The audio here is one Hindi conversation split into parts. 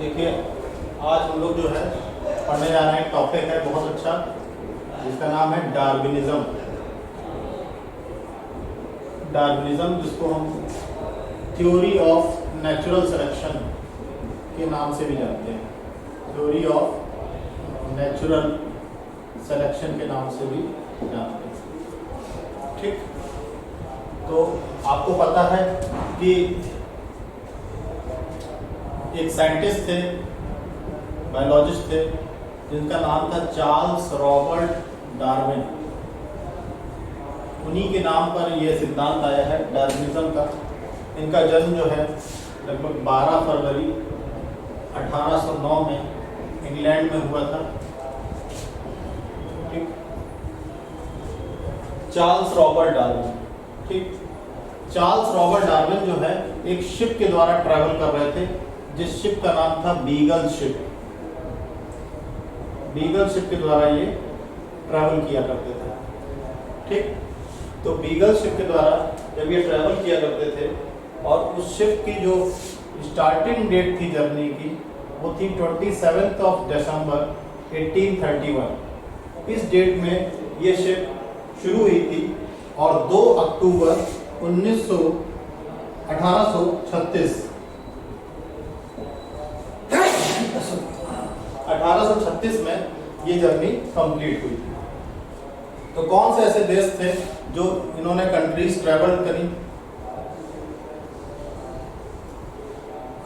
देखिए, आज हम लोग जो है पढ़ने जा रहे हैं, टॉपिक है बहुत अच्छा जिसका नाम है डार्विनिज्म। डार्विनिज्म जिसको हम थ्योरी ऑफ नेचुरल सिलेक्शन के नाम से भी जानते हैं, थ्योरी ऑफ नेचुरल सिलेक्शन के नाम से भी जानते हैं। ठीक, तो आपको पता है कि एक साइंटिस्ट थे, बायोलॉजिस्ट थे, जिनका नाम था चार्ल्स रॉबर्ट डार्विन। उन्हीं के नाम पर यह सिद्धांत आया है डार्विनिज्म का। इनका जन्म जो है लगभग 12 फरवरी 1809 में इंग्लैंड में हुआ था। ठीक, चार्ल्स रॉबर्ट डार्विन। ठीक, चार्ल्स रॉबर्ट डार्विन जो है एक शिप के द्वारा ट्रैवल कर रहे थे, जिस शिप का नाम था बीगल शिप। बीगल शिप के द्वारा ये ट्रैवल किया करते थे। ठीक, तो बीगल शिप के द्वारा जब ये ट्रैवल किया करते थे और उस शिप की जो स्टार्टिंग डेट थी जर्नी की, वो थी 27 दिसंबर 1831। इस डेट में ये शिप शुरू हुई थी और 2 अक्टूबर 1836 में ये जर्नी कंप्लीट हुई थी। तो कौन से ऐसे देश थे जो इन्होंने कंट्रीज ट्रैवल करी?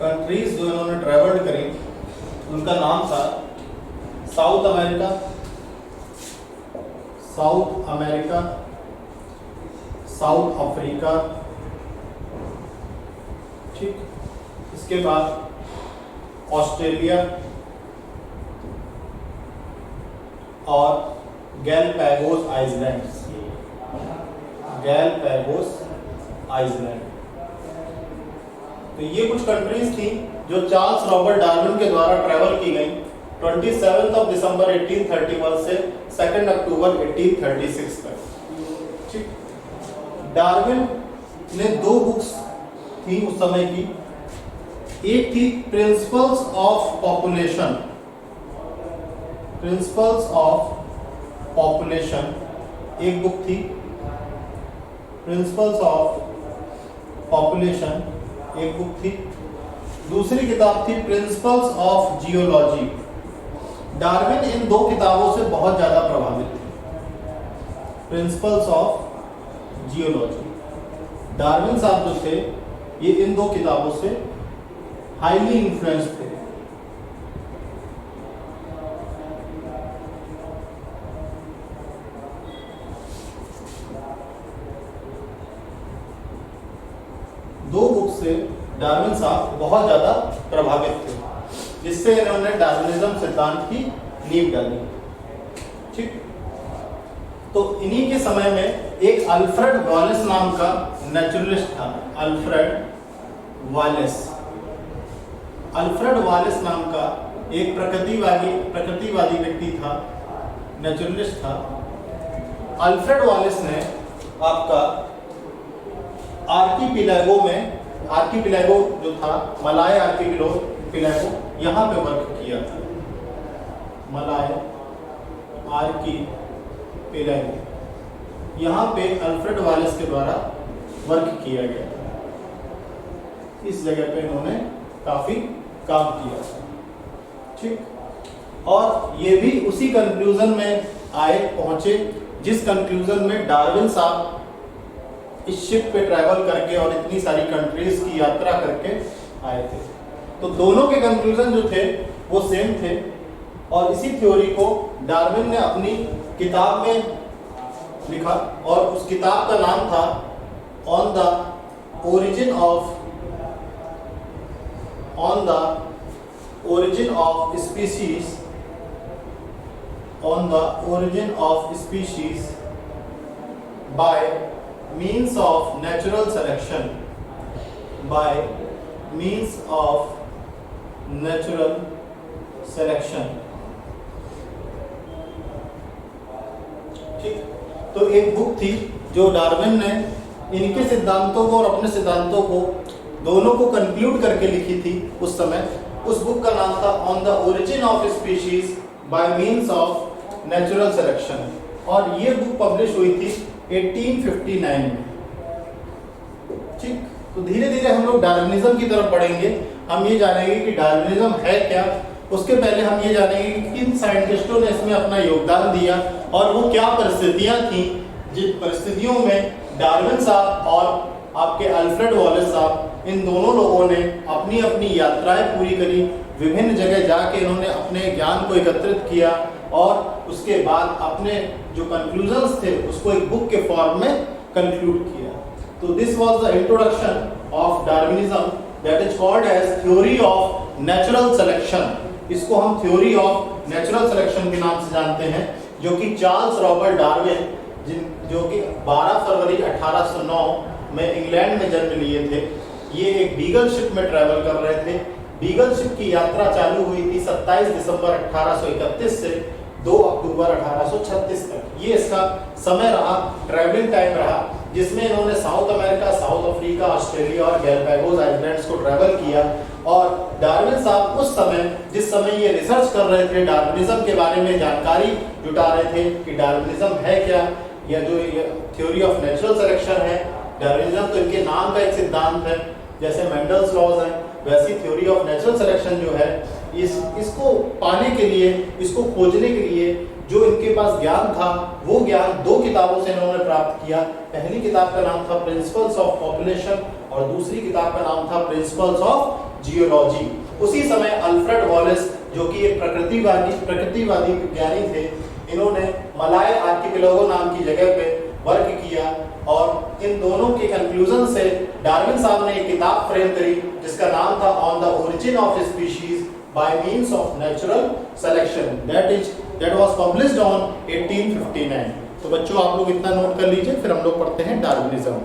कंट्रीज जो इन्होंने ट्रैवल करी उनका नाम था साउथ अमेरिका, साउथ अफ्रीका। ठीक, इसके बाद ऑस्ट्रेलिया और गैलापागोस आइलैंड्स। तो ये कुछ कंट्रीज थी जो चार्ल्स रॉबर्ट डार्विन के द्वारा ट्रैवल की गई 27 दिसंबर 1831 से 2 अक्टूबर 1836 तक। ठीक, डार्विन ने 2 बुक्स थी उस समय की। एक थी प्रिंसिपल्स ऑफ पॉपुलेशन, एक बुक थी प्रिंसिपल्स ऑफ पॉपुलेशन, एक बुक थी। दूसरी किताब थी प्रिंसिपल्स ऑफ जियोलॉजी। डार्विन इन 2 किताबों से बहुत ज्यादा प्रभावित थे। प्रिंसिपल्स ऑफ जियोलॉजी, डार्विन साहब जो थे ये इन 2 किताबों से हाईली इन्फ्लुएंस थे। दो बुक से डार्विन साहब बहुत ज्यादा प्रभावित थे, जिससे इन्होंने डार्विनिज्म सिद्धांत की नींव डाली। ठीक, तो इन्हीं के समय में एक अल्फ्रेड वॉलेस नाम का नेचुरलिस्ट था। अल्फ्रेड वॉलेस नाम का एक प्रकृतिवादी व्यक्ति था, नेचुरलिस्ट था। अल्फ्रेड वॉलेस ने आपका आर्कीपिलागो जो था, मलाय आर्कीपिलागो, यहाँ पे वर्क किया था। मलाय आर्कीपिलागो, यहाँ पे अल्फ्रेड वॉलेस के द्वारा वर्क किया गया था। इस जगह पे इन्होंने काफी काम किया। ठीक, और ये भी उसी कंक्लूजन में पहुंचे जिस कंक्लूजन में डार्विन साहब इस शिप पे ट्रैवल करके और इतनी सारी कंट्रीज की यात्रा करके आए थे। तो दोनों के कंक्लूजन जो थे वो सेम थे, और इसी थ्योरी को डार्विन ने अपनी किताब में लिखा, और उस किताब का नाम था on the origin of species bye means of natural selection, ठीक, तो एक बुक थी जो डार्विन ने इनके सिद्धांतों को और अपने सिद्धांतों को दोनों को कंक्लूड करके लिखी थी उस समय। उस बुक का नाम था on the origin of species bye means of natural selection, और ये बुक पब्लिश हुई थी 1859 में। ठीक, तो धीरे धीरे हम लोग डार्विनिज्म की तरफ बढ़ेंगे। हम ये जानेंगे कि डार्विनिज्म है क्या। उसके पहले हम ये जानेंगे कि किन साइंटिस्टों ने इसमें अपना योगदान दिया और वो क्या परिस्थितियां थी जिन परिस्थितियों में डार्विन साहब और आपके अल्फ्रेड वॉलेस साहब, इन दोनों लोगों ने अपनी अपनी यात्राएं पूरी करी, विभिन्न जगह जाके इन्होंने अपने ज्ञान को एकत्रित किया और उसके बाद अपने जो कंक्लूजन्स थे उसको एक बुक के फॉर्म में कंक्लूड किया। तो this was the introduction of Darwinism, that is called as theory of natural selection. इसको हम थ्योरी ऑफ नेचुरल सिलेक्शन के नाम से जानते हैं, जो कि चार्ल्स रॉबर्ट डार्विन, जो कि 12 फरवरी 1809 में इंग्लैंड में जन्म लिए थे। ये एक बीगल शिप में ट्रैवल कर रहे थे। बीगल शिप की यात्रा चालू हुई थी 27 दिसंबर 1831 से 2 अक्टूबर 1836 तक। ये इसका समय रहा, ट्रैवलिंग टाइम रहा, जिसमें इन्होंने south America, south Africa, Australia और गैलापागोस आइलैंड्स को ट्रैवल किया। और डार्विन साहब उस समय, जिस समय ये रिसर्च कर रहे थे, डार्विनिज्म के बारे में जानकारी जुटा रहे थे कि डार्विनिज्म है क्या, या जो थ्योरी ऑफ नेचुरल सिलेक्शन है, डार्विनिज्म तो इनके नाम का एक सिद्धांत है, जैसे मेंडल्स लॉज है, वैसी थ्योरी ऑफ नेचुरल सिलेक्शन जो है, इसको पाने के लिए, इसको खोजने के लिए जो इनके पास ज्ञान था, वो ज्ञान 2 किताबों से इन्होंने प्राप्त किया। पहली किताब का नाम था प्रिंसिपल्स ऑफ पॉपुलेशन और दूसरी किताब का नाम था प्रिंसिपल्स ऑफ जियोलॉजी। उसी समय अल्फ्रेड वॉलेस, जो कि एक प्रकृतिवादी विज्ञानी थे, इन्होंने मलाय आर्किपेलागो नाम की जगह पे वर्क किया और इन दोनों के कंक्लूजन से डार्विन साहब ने एक किताब फ्रेम करी जिसका नाम था on the origin of species by means of natural selection, that was published on 1859। तो बच्चों आप लोग इतना नोट कर लीजिए, फिर हम लोग पढ़ते हैं डार्विनिज्म।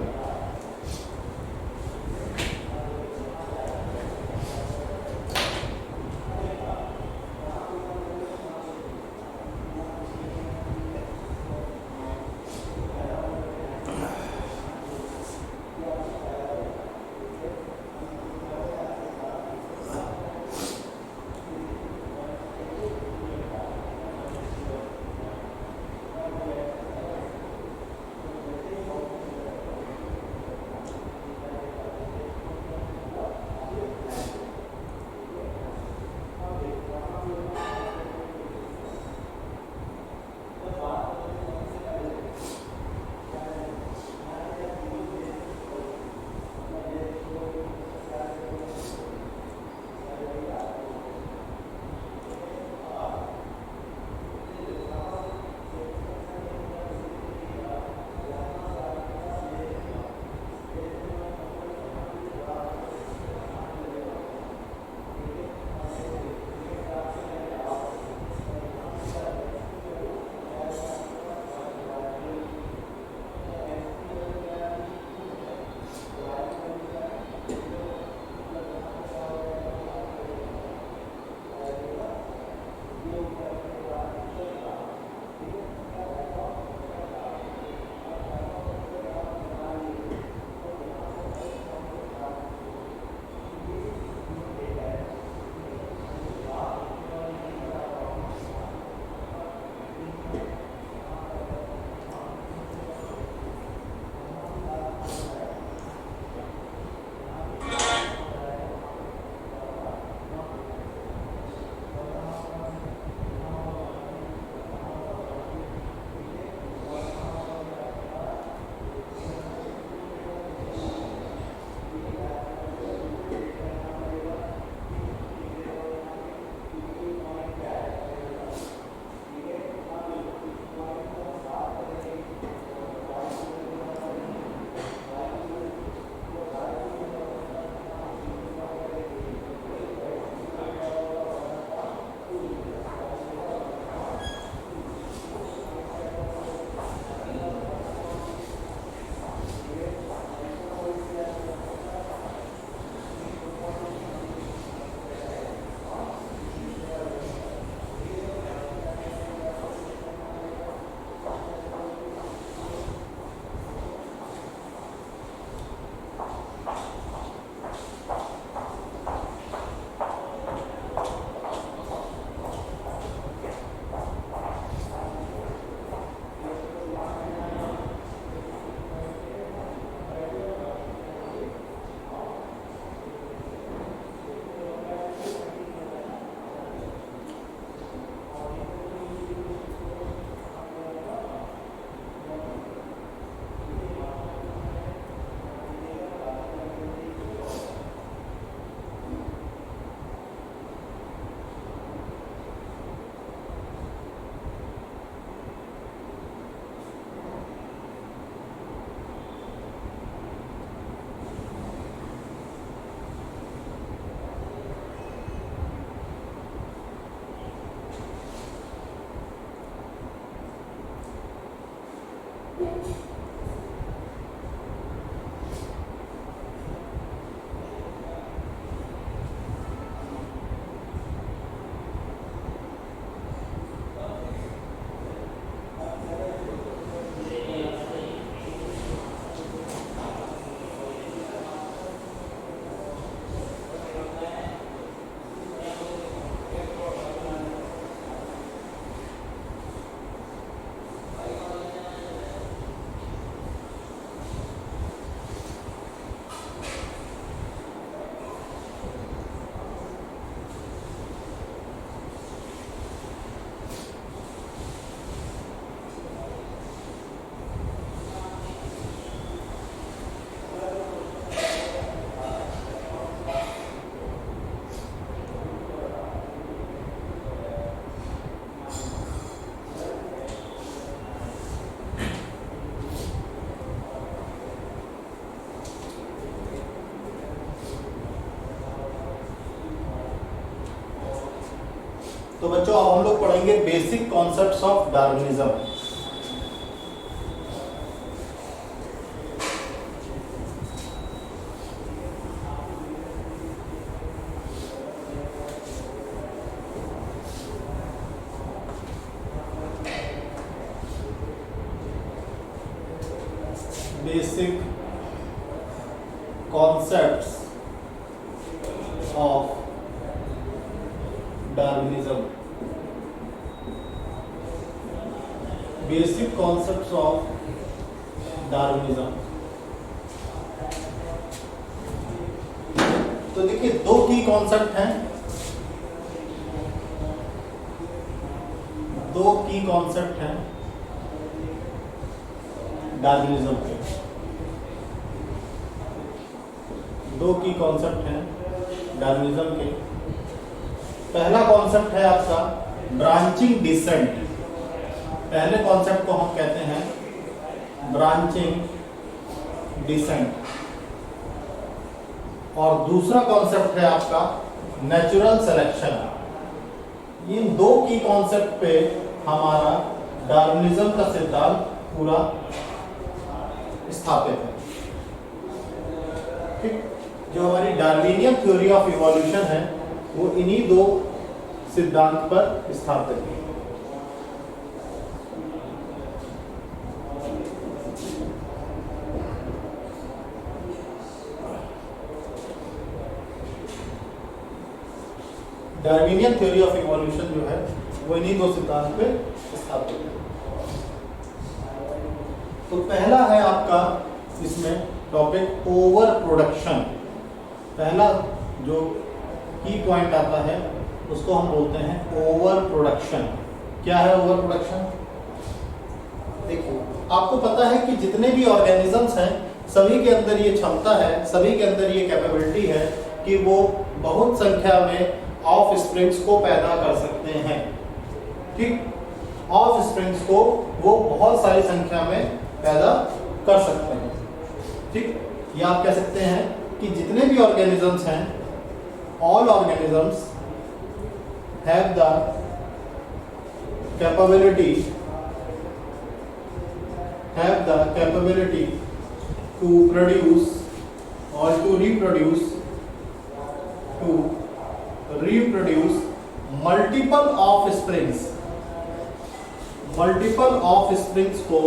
तो बच्चों अब हम लोग पढ़ेंगे basic concepts of Darwinism. Basic concepts of Darwinism. Basic concepts of Darwinism. तो देखिए दो की कॉन्सेप्ट हैं, दो की कॉन्सेप्ट हैं डार्विनिज्म के। दो की कॉन्सेप्ट हैं डार्विनिज्म के। पहला कॉन्सेप्ट है आपका ब्रांचिंग डिसेंट। पहले कॉन्सेप्ट को हम कहते हैं ब्रांचिंग डिसेंट, और दूसरा कॉन्सेप्ट है आपका नेचुरल सिलेक्शन। इन दो की कॉन्सेप्ट पे हमारा डार्विनिज्म का सिद्धांत पूरा स्थापित है। ठीक, जो हमारी डार्विनियन थ्योरी ऑफ इवोल्यूशन है वो इन्हीं दो सिद्धांत पर स्थापित है। डार्विनियन थ्योरी ऑफ इवोल्यूशन जो है वो इन्हीं दो सिद्धांत पे स्थापित है। तो पहला है आपका इसमें टॉपिक ओवर प्रोडक्शन। पहला जो की पॉइंट आता है उसको हम बोलते हैं ओवर प्रोडक्शन। क्या है ओवर प्रोडक्शन? देखो आपको पता है कि जितने भी ऑर्गेनिजम्स हैं सभी के अंदर ये क्षमता है, सभी के अंदर ये कैपेबिलिटी है कि वो बहुत संख्या में ऑफ स्प्रिंग्स को पैदा कर सकते हैं। ठीक, ऑफ स्प्रिंग्स को वो बहुत सारी संख्या में पैदा कर सकते हैं। ठीक, ये आप कह सकते हैं कि जितने भी ऑर्गेनिजम्स हैं, all organisms have the capability to produce और to reproduce multiple offsprings। Multiple offsprings को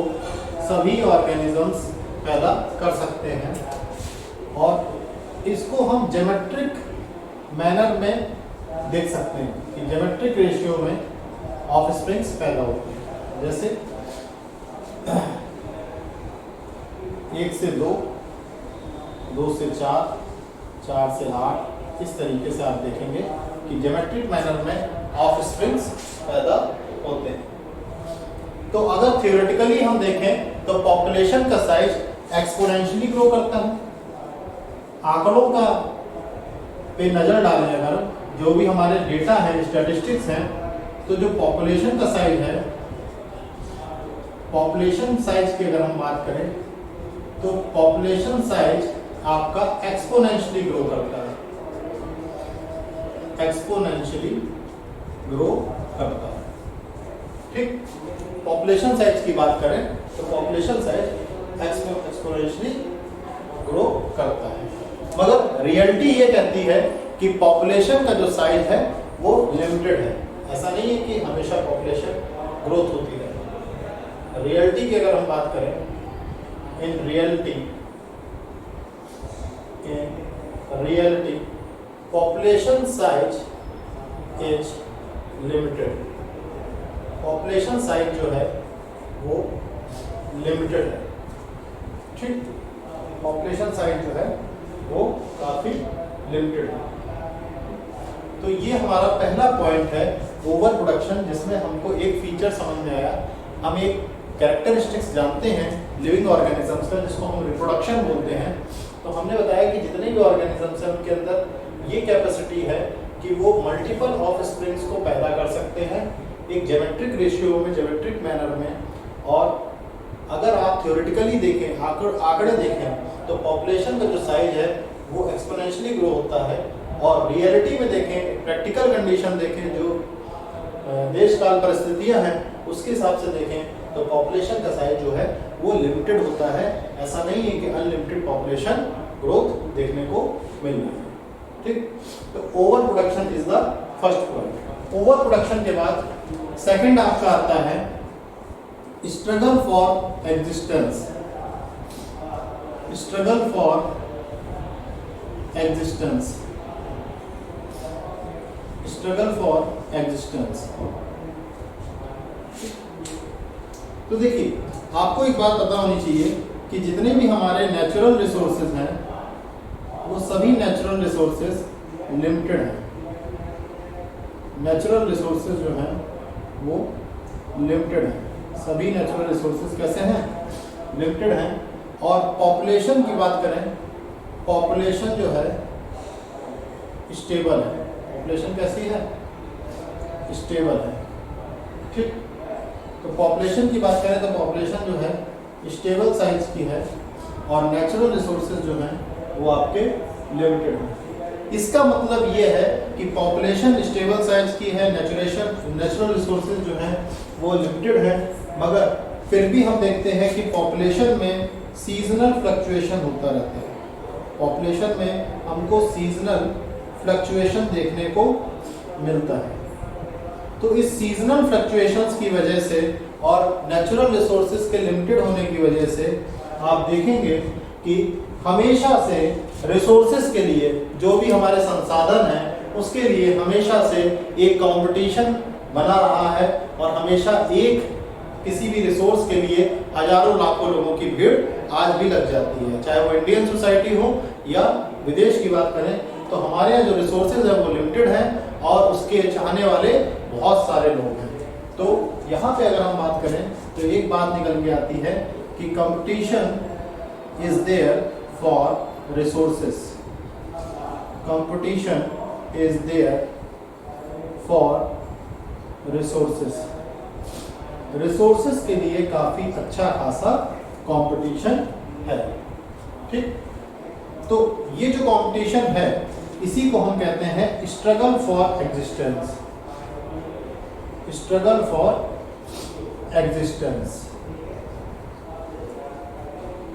सभी ऑर्गेनिजम्स पैदा कर सकते हैं, और इसको हम ज्योमेट्रिक मैनर में देख सकते हैं कि ज्योमेट्रिक रेशियो में ऑफ स्प्रिंग्स पैदा होते हैं। जैसे 1 से 2, 2 से 4, 4 से 8, इस तरीके से आप देखेंगे कि ज्योमेट्रिक मैनर में ऑफ स्प्रिंग्स पैदा होते हैं। तो अगर थियोरेटिकली हम देखें तो पॉपुलेशन का साइज एक्सपोनेंशियली ग्रो करता है। आंकड़ों का पे नजर डालें अगर, जो भी हमारे डेटा है, स्टैटिस्टिक्स हैं, तो जो पॉपुलेशन का साइज है, पॉपुलेशन साइज की अगर हम बात करें तो पॉपुलेशन साइज आपका एक्सपोनेंशियली ग्रो करता है, एक्सपोनेंशियली ग्रो करता है। ठीक, पॉपुलेशन साइज की बात करें तो पॉपुलेशन साइज एक्सपोनेंशियली ग्रो करता है, मगर रियलिटी ये कहती है कि पॉपुलेशन का जो साइज है वो लिमिटेड है। ऐसा नहीं है कि हमेशा पॉपुलेशन ग्रोथ होती है। रियलिटी की अगर हम बात करें, in reality population size is limited. Population size जो है वो लिमिटेड है। ठीक, पॉपुलेशन साइज जो है वो काफी लिमिटेड है। तो ये हमारा पहला पॉइंट है ओवर प्रोडक्शन, जिसमें हमको एक फीचर समझ में आया। हम एक कैरेक्टरिस्टिक्स जानते हैं लिविंग ऑर्गेनिजम्स का, जिसको हम रिप्रोडक्शन बोलते हैं। तो हमने बताया कि जितने भी ऑर्गेनिजम्स हैं उनके अंदर ये कैपेसिटी है कि वो मल्टीपल ऑफ स्प्रिंग्स को पैदा कर सकते हैं एक ज्योमेट्रिक रेशियो में, ज्योमेट्रिक मैनर में। और अगर आप थ्योरेटिकली देखें, आंकड़े देखें, तो पॉपुलेशन का जो साइज है वो एक्सपोनेंशियली ग्रो होता है। और रियलिटी में देखें, प्रैक्टिकल कंडीशन देखें, जो देश काल परिस्थितियां हैं उसके हिसाब से देखें तो पॉपुलेशन का साइज जो है वो लिमिटेड होता है। ऐसा नहीं है कि अनलिमिटेड पॉपुलेशन ग्रोथ देखने को मिल रही है। ठीक, तो over production is the first point. Over production के बाद सेकंड आपका आता है struggle for existence. Struggle for existence, struggle for existence. तो देखिए, आपको एक बात पता होनी चाहिए कि जितने भी हमारे नेचुरल रिसोर्सेज हैं वो सभी नेचुरल रिसोर्सेज लिमिटेड हैं। नेचुरल रिसोर्सेज जो हैं वो लिमिटेड हैं। सभी नेचुरल रिसोर्सेज कैसे हैं? लिमिटेड हैं। और पॉपुलेशन की बात करें, पॉपुलेशन जो है स्टेबल है। पॉपुलेशन कैसी है? स्टेबल है। ठीक, तो पॉपुलेशन की बात करें तो पॉपुलेशन जो है स्टेबल साइज की है और नेचुरल रिसोर्सेज जो हैं वो आपके लिमिटेड हैं। इसका मतलब ये है कि पॉपुलेशन स्टेबल साइज की है, नेचुरल रिसोर्सेज जो हैं वो लिमिटेड है, मगर फिर भी हम देखते हैं कि पॉपुलेशन में सीजनल फ्लक्चुएशन होता रहता है। पॉपुलेशन में हमको सीजनल फ्लक्चुएशन देखने को मिलता है। तो इस सीजनल फ्लक्चुएशंस की वजह से और नेचुरल रिसोर्सेज के लिमिटेड होने की वजह से आप देखेंगे कि हमेशा से रिसोर्सेज के लिए, जो भी हमारे संसाधन हैं उसके लिए हमेशा से एक कंपटीशन बना रहा है और हमेशा एक किसी भी रिसोर्स के लिए हजारों लाखों लोगों की भीड़ आज भी लग जाती है। चाहे वो इंडियन सोसाइटी हो या विदेश की बात करें तो हमारे यहाँ जो रिसोर्सेज है वो लिमिटेड हैं और उसके चाहने वाले बहुत सारे लोग हैं। तो यहाँ पे अगर हम बात करें तो एक बात निकल के आती है कि competition is there for resources. Competition is there for resources. Resources के लिए काफी अच्छा खासा कंपटीशन है। ठीक, तो ये जो कंपटीशन है इसी को हम कहते हैं struggle for existence. Struggle for existence,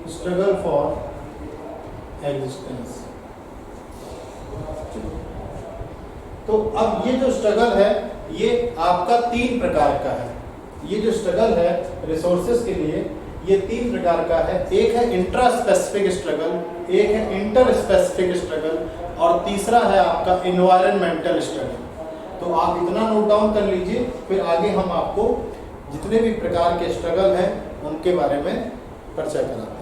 struggle for existence. तो अब ये जो स्ट्रगल है ये आपका 3 प्रकार का है। ये जो स्ट्रगल है रिसोर्सेज के लिए ये 3 प्रकार का है। एक है इंट्रा स्पेसिफिक स्ट्रगल, एक है इंटर स्पेसिफिक स्ट्रगल और तीसरा है आपका एनवायरनमेंटल स्ट्रगल। तो आप इतना नोट डाउन कर लीजिए, फिर आगे हम आपको जितने भी प्रकार के स्ट्रगल हैं उनके बारे में चर्चा कराते हैं।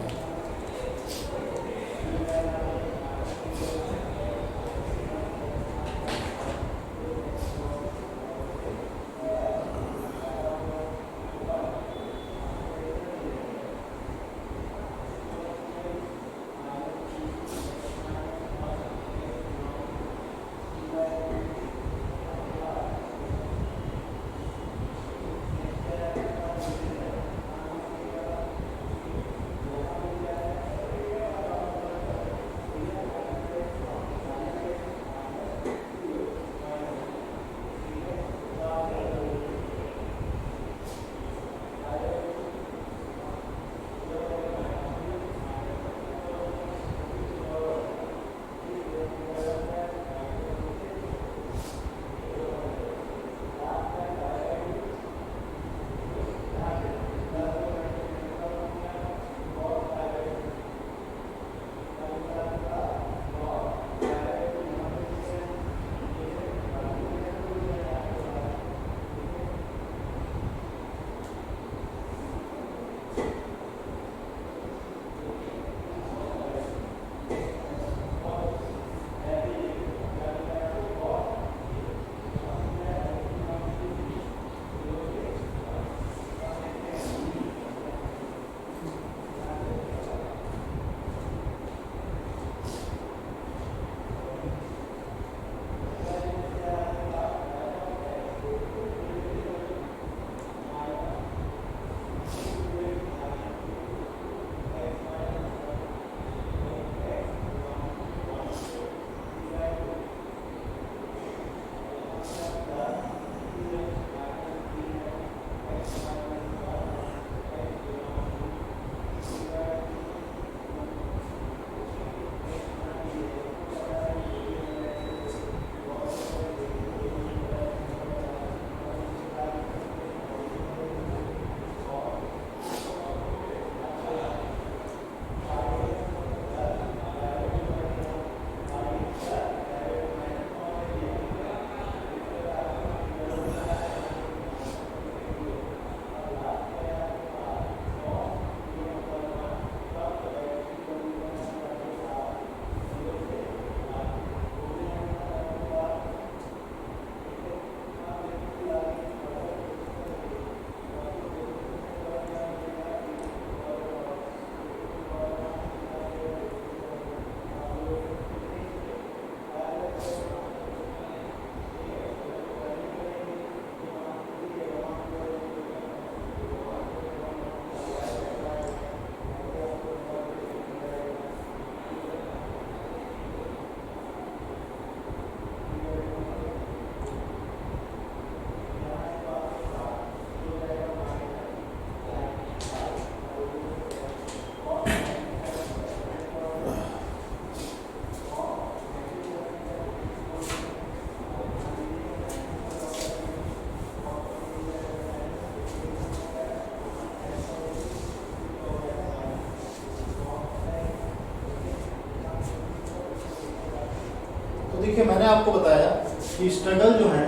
देखिए मैंने आपको बताया कि स्ट्रगल जो है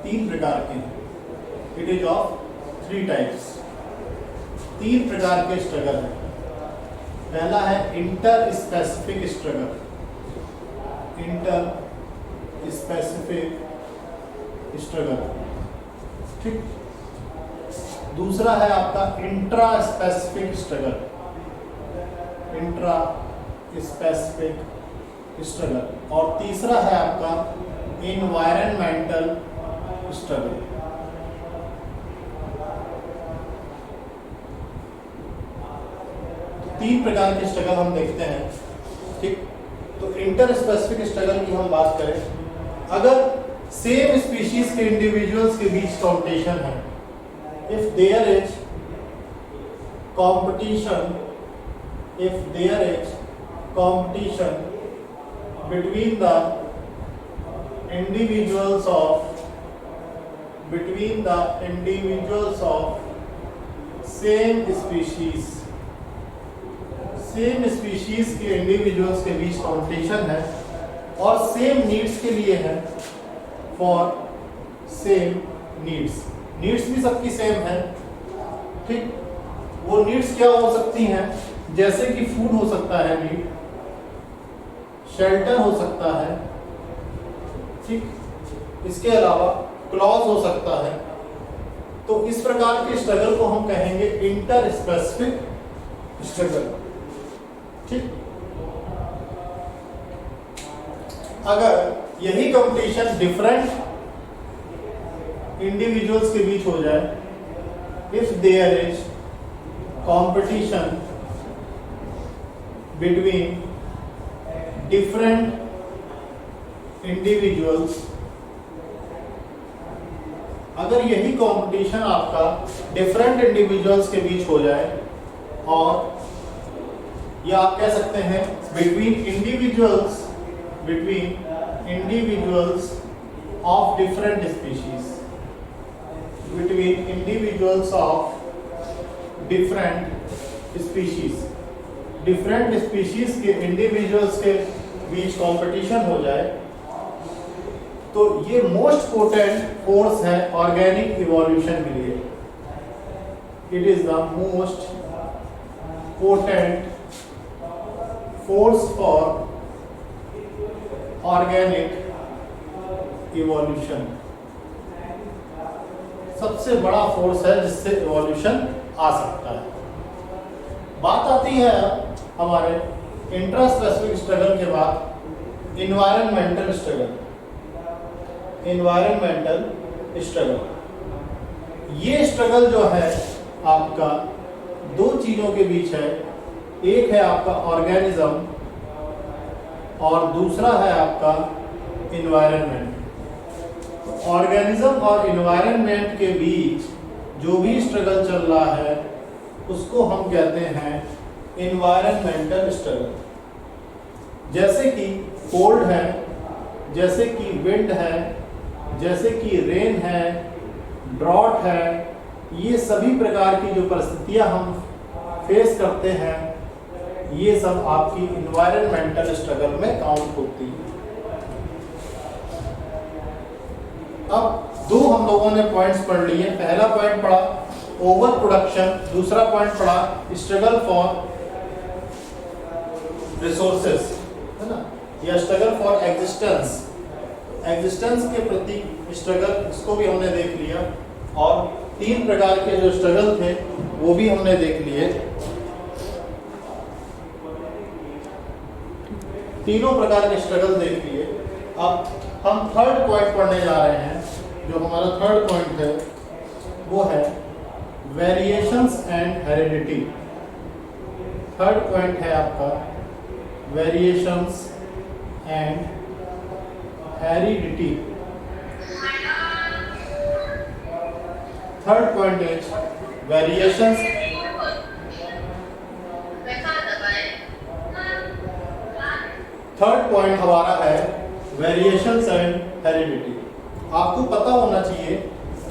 3 प्रकार के हैं। It is of 3 types. 3 प्रकार के स्ट्रगल है। पहला है inter specific struggle, inter specific struggle, ठीक। दूसरा है आपका intra specific struggle, intra specific struggle, और तीसरा है आपका इन्वायरमेंटल स्ट्रगल। तीन प्रकार के स्ट्रगल हम देखते हैं, ठीक। तो इंटर स्पेसिफिक स्ट्रगल की हम बात करें, अगर सेम स्पीशीज के इंडिविजुअल्स के बीच कंपटीशन है, if there is competition, if there is competition between the individuals of same species के इंडिविजुअल्स के बीच कंपटीशन है और सेम नीड्स के लिए है, फॉर सेम नीड्स भी सबकी सेम है, ठीक। वो नीड्स क्या हो सकती हैं, जैसे कि फूड हो सकता है नीड, शेल्टर हो सकता है, ठीक। इसके अलावा क्लॉज हो सकता है। तो इस प्रकार के स्ट्रगल को हम कहेंगे इंटर स्पेसिफिक स्ट्रगल, ठीक। अगर यही कंपटीशन डिफरेंट इंडिविजुअल्स के बीच हो जाए, if there is competition between different individuals, अगर यही कंपटीशन आपका डिफरेंट इंडिविजुअल्स के बीच हो जाए, और या आप कह सकते हैं between individuals of different species, between individuals of different species, different species के इंडिविजुअल्स के बीच कंपटीशन हो जाए, तो ये मोस्ट पोटेंट फोर्स है ऑर्गेनिक इवोल्यूशन के लिए। It is the most potent force for organic evolution, सबसे बड़ा फोर्स है जिससे इवोल्यूशन आ सकता है। बात आती है हमारे इंट्रा स्पेसिफिक स्ट्रगल के बाद इन्वायरमेंटल स्ट्रगल। ये स्ट्रगल जो है आपका 2 चीजों के बीच है, एक है आपका ऑर्गेनिज्म और दूसरा है आपका इन्वायरमेंट। ऑर्गेनिज्म और इन्वायरमेंट के बीच जो भी स्ट्रगल चल रहा है उसको हम कहते हैं इन्वायरमेंटल स्ट्रगल। जैसे कि कोल्ड है, जैसे कि विंड है, जैसे कि रेन है, ड्रॉट है, ये सभी प्रकार की जो परिस्थितियां हम फेस करते हैं, ये सब आपकी इन्वायरमेंटल स्ट्रगल में काउंट होती है। अब 2 हम लोगों ने पॉइंट्स पढ़ लिए। पहला पॉइंट पढ़ा ओवर प्रोडक्शन, दूसरा पॉइंट पढ़ा स्ट्रगल फॉर रिसोर्सेस, है ना, या स्ट्रगल फॉर एग्जिस्टेंस के प्रति स्ट्रगल, इसको भी हमने देख लिया। और 3 प्रकार के जो स्ट्रगल थे वो भी हमने देख लिए। तीनों प्रकार के स्ट्रगल देख लिए। अब हम थर्ड पॉइंट पढ़ने जा रहे हैं। जो हमारा थर्ड पॉइंट है वो है variations and heredity. Third point है आपका variations and heredity. Third point is variations. Third point हमारा है वेरिएशंस एंड हेरिडिटी। आपको पता होना चाहिए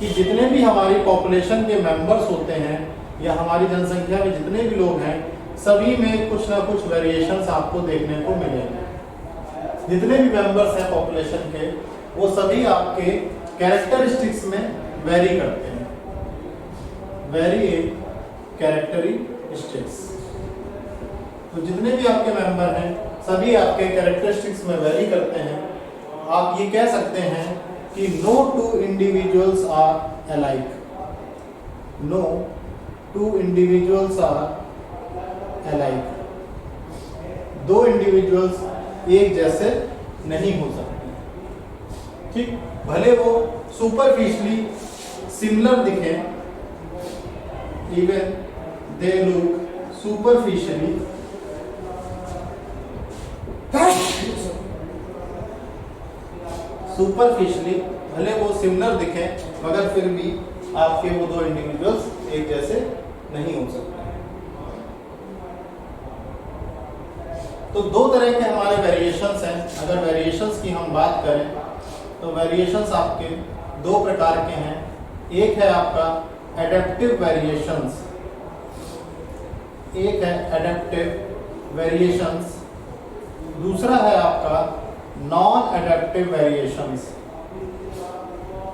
कि जितने भी हमारी पॉपुलेशन के मेंबर्स होते हैं या हमारी जनसंख्या में जितने भी लोग हैं, सभी में कुछ ना कुछ वेरिएशंस आपको देखने को मिलेंगे। जितने भी मेंबर्स हैं पॉपुलेशन के, वो सभी आपके कैरेक्टरिस्टिक्स में वेरी करते हैं, वेरी इन कैरेक्टरिस्टिक्स। तो जितने भी आपके मेंबर हैं सभी आपके कैरेक्टरिस्टिक्स में वेरी करते हैं। आप ये कह सकते हैं कि no two individuals are alike, no two individuals are alike, दो इंडिविजुअल्स एक जैसे नहीं हो सकते, ठीक, भले वो सुपरफिशियली सिमिलर दिखें, इवन दे लुक सुपरफिशियली भले वो सिमिलर दिखें, मगर फिर भी आपके वो दो इंडिविजुअल्स एक जैसे नहीं हो सकते। तो दो तरह के हमारे वेरिएशंस हैं। अगर वेरिएशंस की हम बात करें तो वेरिएशंस आपके दो प्रकार के हैं। एक है आपका एडेप्टिव वेरिएशंस, एक है एडेप्टिव वेरिएशंस, दूसरा है आपका नॉन एडेप्टिव वेरिएशंस,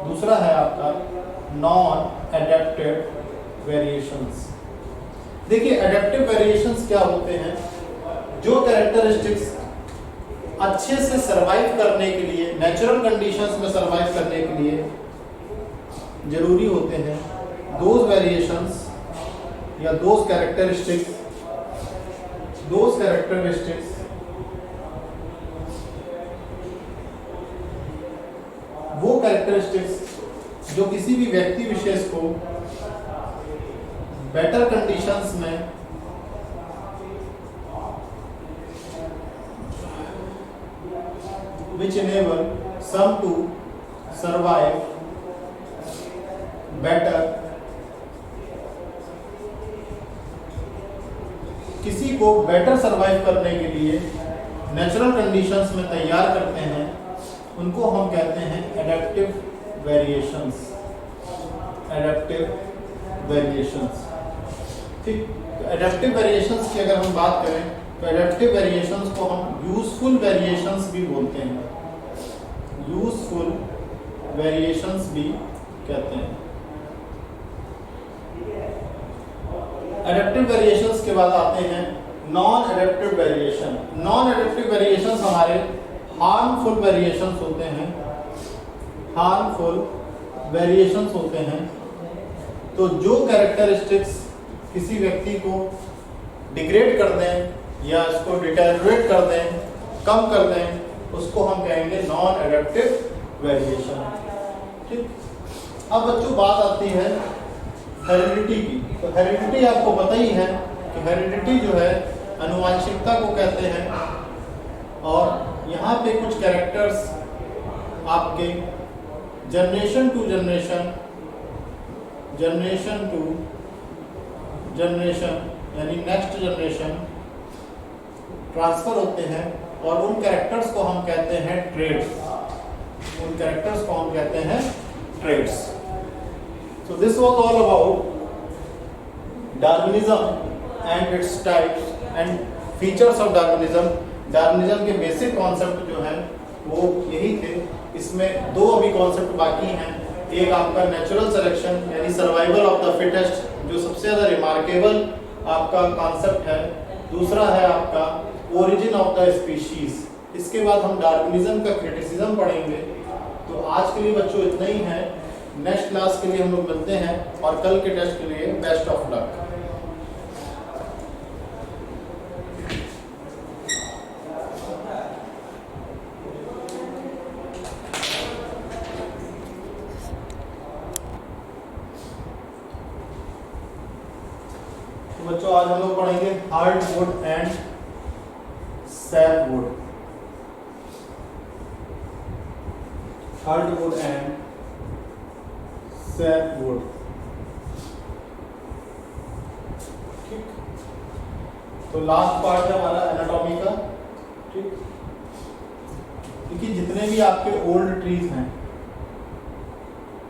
दूसरा है आपका नॉन एडेप्टिव वेरिएशंस। देखिए एडेप्टिव वेरिएशंस क्या होते हैं, जो कैरेक्टरिस्टिक्स अच्छे से सरवाइव करने के लिए, नेचुरल कंडीशंस में सरवाइव करने के लिए जरूरी होते हैं, दोज वेरिएशंस या दोज कैरेक्टरिस्टिक्स वो कैरेक्टरिस्टिक्स जो किसी भी व्यक्ति विशेष को बेटर कंडीशंस में which enable some to survive better, किसी को बेटर सरवाइव करने के लिए नेचुरल कंडीशंस में तैयार करते हैं, उनको हम कहते हैं एडेप्टिव वेरिएशंस, एडेप्टिव वेरिएशंस, ठीक। एडेप्टिव वेरिएशंस की अगर हम बात करें तो एडेप्टिव वेरिएशंस को हम यूजफुल वेरिएशंस भी बोलते हैं, यूजफुल वेरिएशंस भी कहते हैं। एडेप्टिव वेरिएशंस के बाद आते हैं non adaptive variation. Non adaptive variations हमारे हार्मफुल वेरिएशंस होते हैं, हार्मफुल वेरिएशंस होते हैं। तो जो कैरेक्टरिस्टिक्स किसी व्यक्ति को डिग्रेड कर दें या इसको डिटेरियोरेट कर दें, कम कर दें, उसको हम कहेंगे नॉन एडेप्टिव वेरिएशन, ठीक। अब बच्चों बात आती है हेरिडिटी की। तो हेरिडिटी आपको पता ही है कि हेरिडिटी जो है आनुवंशिकता को कहते हैं, और यहाँ पे कुछ कैरेक्टर्स आपके generation to generation, generation to generation यानी नेक्स्ट जनरेशन ट्रांसफर होते हैं, और उन कैरेक्टर्स को हम कहते हैं ट्रेड्स, उन कैरेक्टर्स को हम कहते हैं traits. So this was all about Darwinism and its types and features of Darwinism. Darwinism के बेसिक कॉन्सेप्ट जो हैं वो यही थे। इसमें दो अभी कॉन्सेप्ट बाकी हैं। एक आपका नेचुरल सिलेक्शन यानी सर्वाइवल ऑफ द फिटेस्ट, जो सबसे ज़्यादा रिमार्केबल आपका कॉन्सेप्ट है। दूसरा है आपका ओरिजिन ऑफ द स्पीशीज। इसके बाद हम डार्विनिज्म का क्रिटिसिज्म पढ़ेंगे। तो आज के लिए बच्चों इतना ही है। नेक्स्ट क्लास के लिए हम लोग मिलते हैं, और कल के टेस्ट के लिए बेस्ट ऑफ लक। बच्चों आज हम लोग पढ़ेंगे hardwood and sapwood, hardwood and sapwood, ठीक। तो लास्ट पार्ट है हमारा एनाटॉमी का, ठीक। देखिए जितने भी आपके ओल्ड ट्रीज हैं,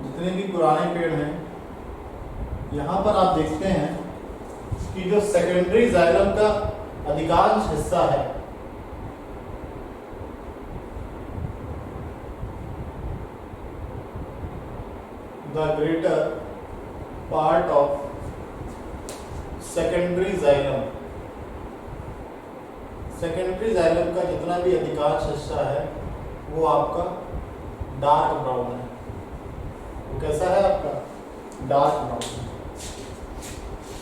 जितने भी पुराने पेड़ हैं, यहाँ पर आप देखते हैं कि जो सेकेंडरी जाइलम का अधिकांश हिस्सा है the greater part of secondary xylem, secondary xylem का जितना भी अधिकांश हिस्सा है वो आपका डार्क ब्राउन है। वो कैसा है आपका? Dark brown.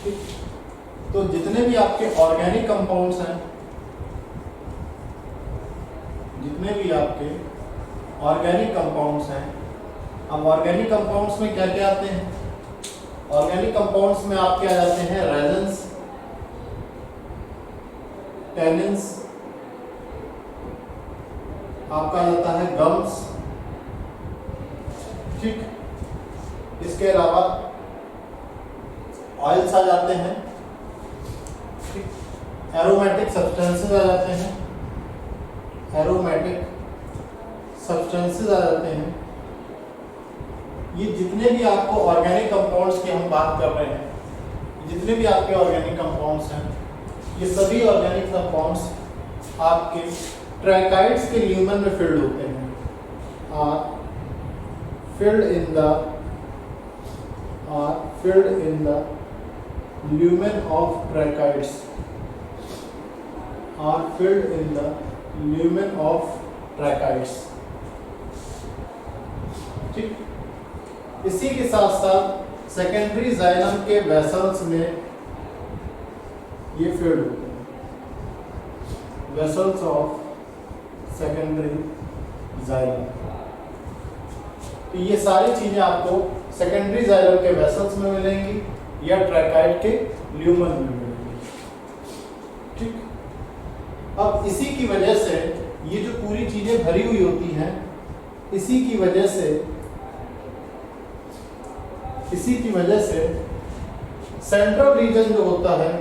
ठीक, तो जितने भी आपके ऑर्गेनिक कंपाउंड्स हैं, जितने भी आपके ऑर्गेनिक कंपाउंड्स हैं, अब ऑर्गेनिक कंपाउंड्स में क्या क्या आते हैं? ऑर्गेनिक कंपाउंड्स में आपके आ जाते हैं रेजन्स, टैनिन्स, आपका आ जाता है गम्स। ठीक, इसके अलावा ऑयल्स आ जाते हैं। ठीक, एरोमेटिक सब्सटेंसेस आ जाते हैं, एरोमेटिक सब्सटेंसेस आ जाते हैं। ये जितने भी आपको ऑर्गेनिक कंपाउंड्स की हम बात कर रहे हैं, जितने भी आपके ऑर्गेनिक कंपाउंड्स हैं, ये सभी ऑर्गेनिक कंपाउंड्स आपके ट्रैकाइड्स के ल्यूमेन में फिल्ड होते हैं, filled in the lumen of tracheids, are filled in the lumen of tracheids। ठीक, इसी के साथ साथ सेकेंडरी जाइलम के वेसल्स में ये फिल्ड होते हैं, वेसल्स ऑफ सेकेंडरी जाइलम। तो ये सारी चीजें आपको सेकेंडरी जाइलम के वेसल्स में मिलेंगी या ट्रैकाइड के ल्यूमन में मिलेंगी। ठीक, अब इसी की वजह से ये जो पूरी चीजें भरी हुई होती हैं, इसी की वजह से सेंट्रल रीजन जो होता है,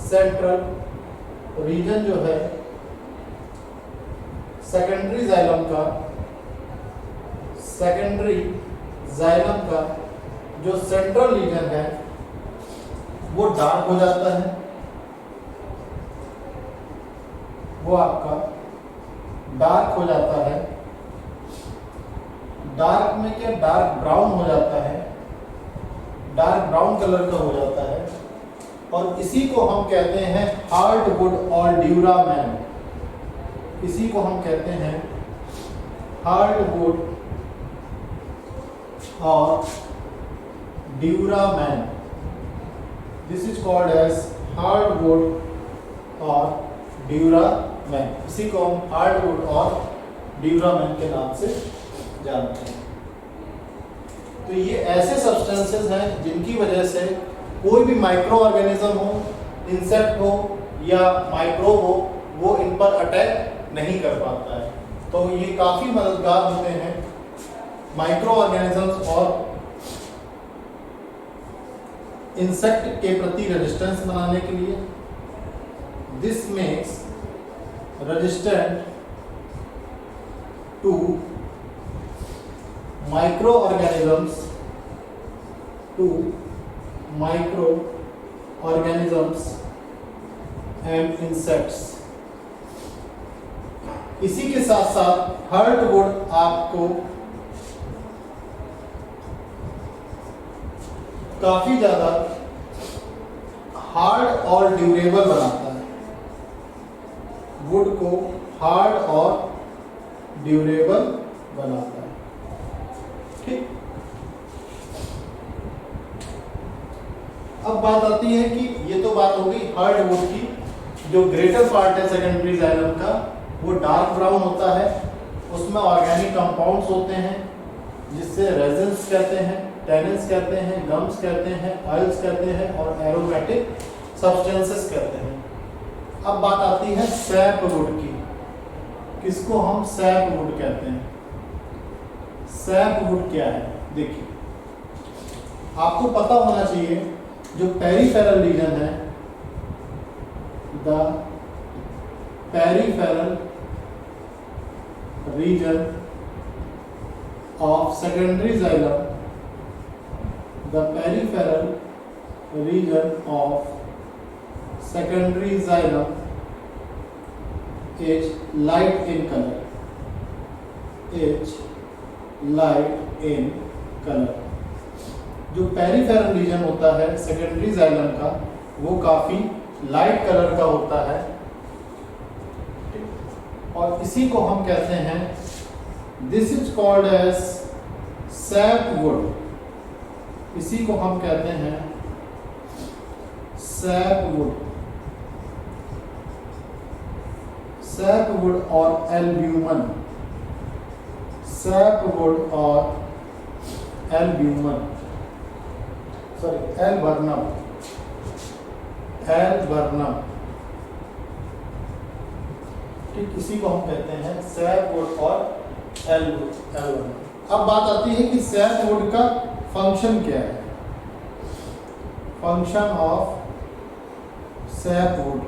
सेंट्रल रीजन जो है सेकेंडरी जाइलम का, सेकेंडरी जाइलम का जो सेंट्रल रीजन है वो डार्क हो जाता है, वो आपका डार्क हो जाता है। डार्क में क्या? डार्क ब्राउन हो जाता है, डार्क ब्राउन कलर का हो जाता है। और इसी को हम कहते हैं हार्डवुड और ड्यूरामैन। इसी को हम कहते हैं हार्डवुड और duramen. This is called as hardwood और ड्यूरामैन। इसी को हम हार्डवुड और ड्यूरामैन के नाम से जानते हैं। तो ये ऐसे सब्सटेंसेस हैं जिनकी वजह से कोई भी माइक्रो ऑर्गेनिज्म हो, इंसेक्ट हो या माइक्रोब हो, वो इन पर अटैक नहीं कर पाता है। तो ये काफी मददगार होते हैं माइक्रो ऑर्गेनिजम्स और इंसेक्ट के प्रति रेजिस्टेंस बनाने के लिए। This makes resistant to micro organisms and insects. इसी के साथ साथ हार्डवुड आपको काफी ज्यादा हार्ड और ड्यूरेबल बनाता है, वुड को हार्ड और ड्यूरेबल बनाता है। ठीक, अब बात आती है कि ये तो बात होगी हार्डवुड की। जो ग्रेटर पार्ट है सेकेंडरी जाइलम का वो डार्क ब्राउन होता है, उसमें ऑर्गेनिक कंपाउंड्स होते हैं जिससे रेजिन्स कहते हैं, टैनिन्स कहते हैं, गम्स कहते हैं, ऑयल्स कहते हैं और एरोमेटिक सब्सटेंसेस कहते हैं। अब बात आती है सैप वुड की। किसको हम सैप वुड कहते हैं? सैप वुड क्या है? देखिए, आपको पता होना चाहिए जो पेरिफेरल रीजन है, the peripheral region of secondary xylem, the peripheral region of secondary xylem is light in color, is light in colour. जो पेरिफेरल रीजन होता है सेकेंडरी जाइलम का वो काफी लाइट कलर का होता है, और इसी को हम कहते हैं, this is called as sapwood. इसी को हम कहते हैं सैपवुड, सैपवुड और एल्ब्यूमन, सैपवुड और एल्ब्यूमन, सॉरी एल्बर्नम, एल्बर्नम, ठीक, इसी को हम कहते हैं सैपवुड और एल्बर्नम। अब बात आती है कि सैपवुड का फंक्शन क्या है। Function of sapwood,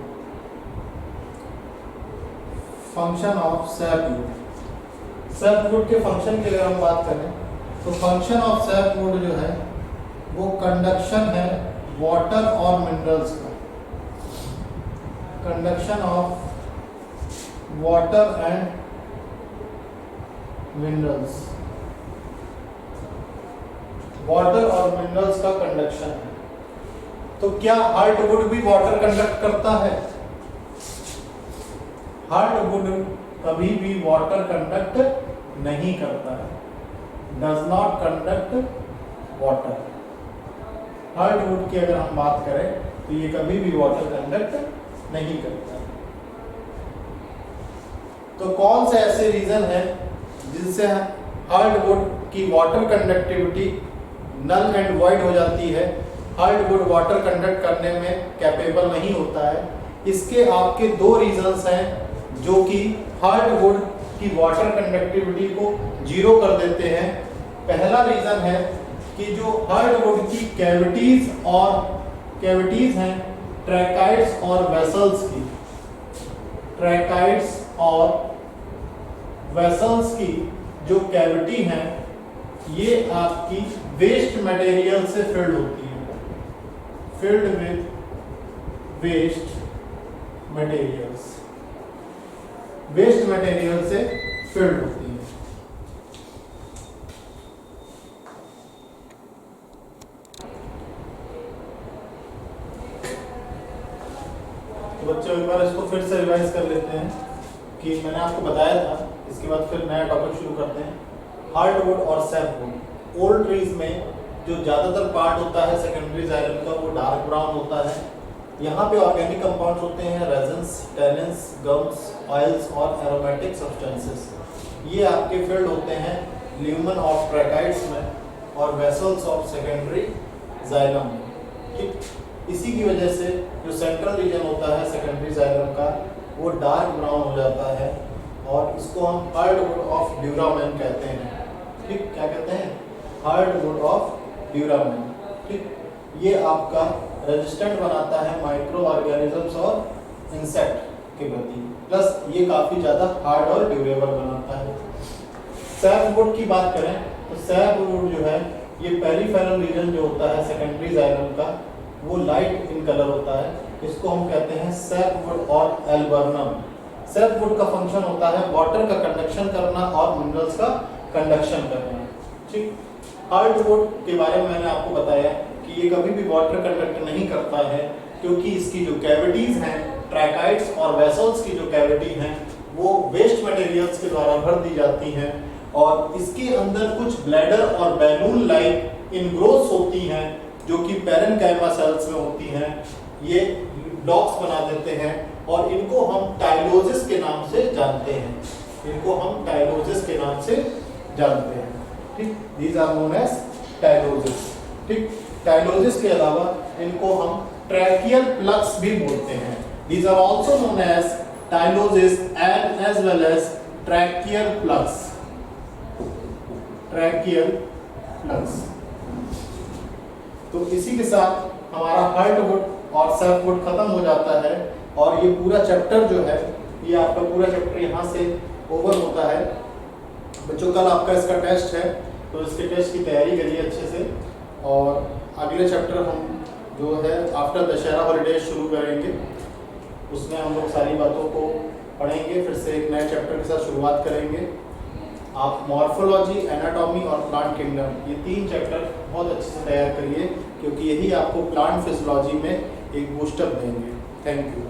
function of sapwood, sapwood के फंक्शन की अगर हम बात करें तो फंक्शन ऑफ सैपवुड जो है वो कंडक्शन है वाटर और मिनरल्स का, conduction of water and minerals, water और मिनरल्स का कंडक्शन है। तो क्या हार्डवुड भी वाटर कंडक्ट करता है? हार्डवुड कभी भी वाटर कंडक्ट नहीं करता है, does not conduct water. Hardwood की अगर हम बात करें तो ये कभी भी वाटर कंडक्ट नहीं करता है। तो कौन से ऐसे रीजन है जिनसे हार्डवुड की water conductivity null and void हो जाती है, हार्डवुड वाटर कंडक्ट करने में कैपेबल नहीं होता है? इसके आपके दो रीजंस हैं जो कि हार्डवुड की वाटर कंडक्टिविटी को जीरो कर देते हैं। पहला रीजन है कि जो हार्डवुड की कैविटीज हैं ट्रैकाइड्स और वेसल्स की, ट्रैकाइड्स और वेसल्स की जो कैविटी हैं ये आपकी वेस्ट मटेरियल से फिल्ड होती है, filled with waste materials, waste material से फिल्ड होती है। तो बच्चों एक बार इसको फिर से रिवाइज कर लेते हैं कि मैंने आपको बताया था, इसके बाद फिर नया टॉपिक शुरू करते हैं। हार्डवुड और सैपवुड, ओल्ड ट्रीज में जो ज़्यादातर पार्ट होता है सेकेंडरी जाइलम का वो डार्क ब्राउन होता है। यहाँ पे ऑर्गेनिक कंपाउंड्स होते हैं, रेजिन्स, टैनिन्स, गम्स, ऑयल्स और एरोमेटिक सब्सटेंसेस। ये आपके फील्ड होते हैं ल्यूमन ऑफ ट्रैकाइड्स में और वेसल्स ऑफ सेकेंडरी जाइलम में, ठीक। इसी की वजह से जो सेंट्रल रीजन होता है सेकेंडरी जाइलम का वो डार्क ब्राउन हो जाता है और इसको हम हार्डवुड ऑफ ड्यूरामेन कहते हैं, ठीक। क्या कहते हैं? हार्डवुड ऑफ ड्यूरामेन, ठीक। ये आपका रेजिस्टेंट बनाता है माइक्रो ऑर्गेनिजम्स और इंसेक्ट के प्रति, प्लस ये काफी ज्यादा हार्ड और ड्यूरेबल बनाता है। सैपवुड की बात करें तो सैपवुड जो है ये पेरिफेरल रीजन जो होता है सेकेंडरी जाइलम का वो लाइट इन कलर होता है, इसको हम कहते हैं सैपवुड और एल्बर्नम। सैपवुड का फंक्शन होता है वाटर का कंडक्शन करना और मिनरल्स का कंडक्शन करना, ठीक। हार्डवुड के बारे में मैंने आपको बताया कि ये कभी भी वाटर कंडक्ट नहीं करता है क्योंकि इसकी जो कैविटीज हैं ट्रैकाइड्स और वेसल्स की जो कैविटी हैं वो वेस्ट मटेरियल्स के द्वारा भर दी जाती हैं और इसके अंदर कुछ ब्लैडर और बैलून लाइक इनग्रोथ्स होती हैं जो कि पैरेन्काइमा सेल्स में होती हैं। ये डॉक्स बना देते हैं और इनको हम टाइलोसिस के नाम से जानते हैं, इनको हम टाइलोसिस के नाम से जानते हैं, ठीक। These are known as tylosis, ठीक। टाइलोसिस के अलावा इनको हम ट्रैकियल प्लग्स भी बोलते हैं। These are also known as tylosis and as well as tracheal plugs, tracheal plugs. तो इसी के साथ हमारा हार्डवुड और सैपवुड खत्म हो जाता है और ये पूरा चैप्टर जो है ये आपका पूरा चैप्टर यहाँ से ओवर होता है। बच्चों कल आपका इसका टेस्ट है तो इसके टेस्ट की तैयारी करिए अच्छे से और अगले चैप्टर हम जो है आफ्टर दशहरा हॉलीडेज शुरू करेंगे, उसमें हम लोग सारी बातों को पढ़ेंगे, फिर से एक नए चैप्टर के साथ शुरुआत करेंगे। आप मॉर्फोलॉजी, एनाटॉमी और प्लांट किंगडम, ये 3 चैप्टर बहुत अच्छे से तैयार करिए, क्योंकि यही आपको प्लांट फिजियोलॉजी में एक बूस्टअप देंगे। Thank you.